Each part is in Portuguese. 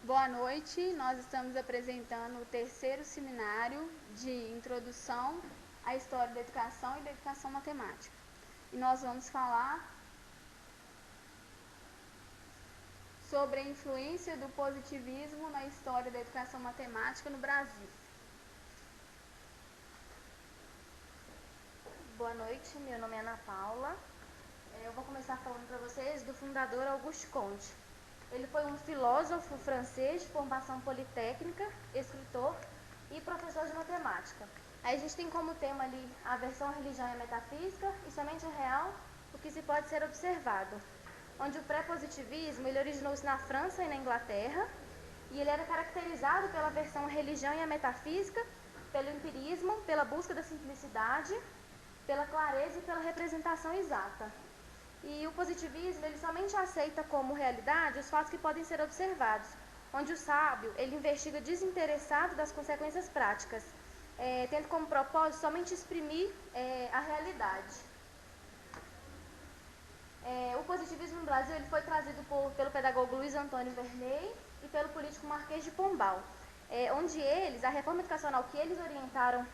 Boa noite, nós estamos apresentando o terceiro seminário de Introdução à História da Educação e da Educação Matemática. E nós vamos falar sobre a influência do positivismo na história da educação matemática no Brasil. Boa noite, meu nome é Ana Paula. Eu vou começar falando para vocês do fundador Auguste Comte. Ele foi um filósofo francês de formação politécnica, escritor e professor de matemática. Aí a gente tem como tema ali a versão religião e a metafísica e somente o real, o que se pode ser observado. Onde o pré-positivismo ele originou-se na França e na Inglaterra e ele era caracterizado pela versão religião e a metafísica, pelo empirismo, pela busca da simplicidade, pela clareza e pela representação exata. E o positivismo ele somente aceita como realidade os fatos que podem ser observados, onde o sábio ele investiga desinteressado das consequências práticas, tendo como propósito somente exprimir a realidade. O positivismo no Brasil ele foi trazido pelo pedagogo Luiz Antônio Verney e pelo político Marquês de Pombal, onde a reforma educacional que eles orientaram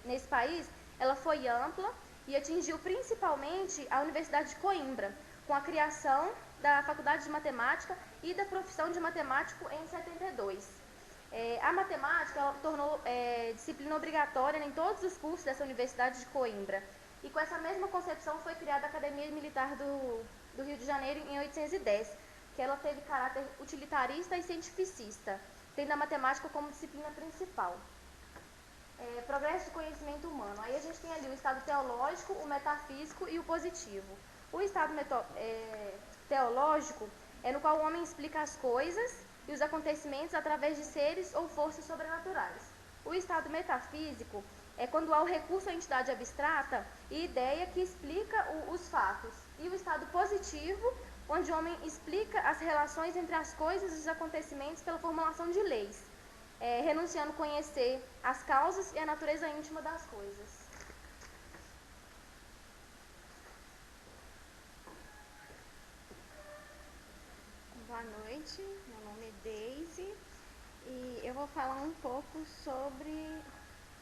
nesse país, ela foi ampla e atingiu principalmente a Universidade de Coimbra, com a criação da Faculdade de Matemática e da profissão de matemático em 72. A matemática ela tornou disciplina obrigatória em todos os cursos dessa Universidade de Coimbra. E com essa mesma concepção foi criada a Academia Militar do Rio de Janeiro em 1810, que ela teve caráter utilitarista e cientificista, tendo a matemática como disciplina principal. Progresso do conhecimento humano. Aí a gente tem ali o estado teológico, o metafísico e o positivo. O estado teológico é no qual o homem explica as coisas e os acontecimentos através de seres ou forças sobrenaturais. O estado metafísico é quando há o recurso à entidade abstrata e ideia que explica os fatos. E o estado positivo, onde o homem explica as relações entre as coisas e os acontecimentos pela formulação de leis, renunciando a conhecer as causas e a natureza íntima das coisas. Boa noite, meu nome é Deise e eu vou falar um pouco sobre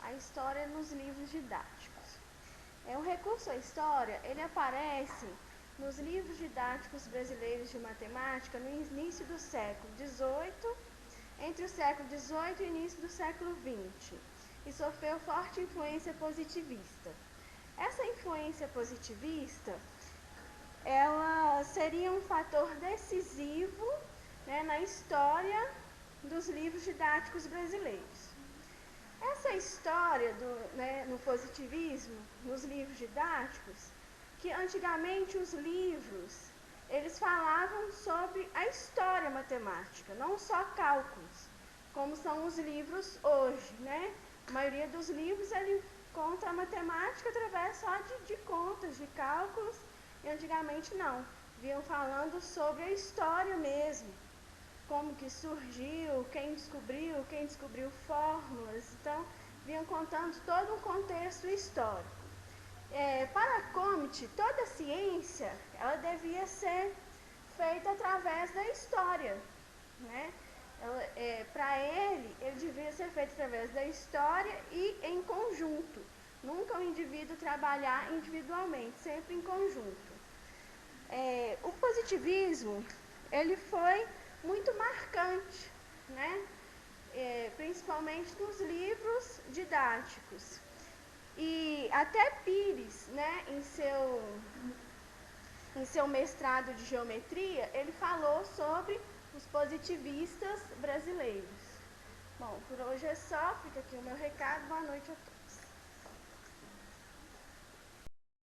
a história nos livros didáticos. O recurso à história, ele aparece nos livros didáticos brasileiros de matemática no início do século XVIII, entre o século XVIII e o início do século XX, e sofreu forte influência positivista. Essa influência positivista ela seria um fator decisivo, na história dos livros didáticos brasileiros. Essa história no positivismo, nos livros didáticos, que antigamente os livros eles falavam sobre a história matemática, não só cálculos, como são os livros hoje, A maioria dos livros ele conta a matemática através só de contas, de cálculos. E antigamente não, vinham falando sobre a história mesmo, como que surgiu, quem descobriu fórmulas, então vinham contando todo um contexto histórico. Para Comte, toda ciência, ela devia ser feita através da história, Para ele devia ser feito através da história e em conjunto, nunca o indivíduo trabalhar individualmente, sempre em conjunto. O positivismo ele foi muito marcante, principalmente nos livros didáticos. E até Pires, em seu mestrado de geometria, ele falou sobre os positivistas brasileiros. Bom, por hoje é só, fica aqui o meu recado, boa noite a todos.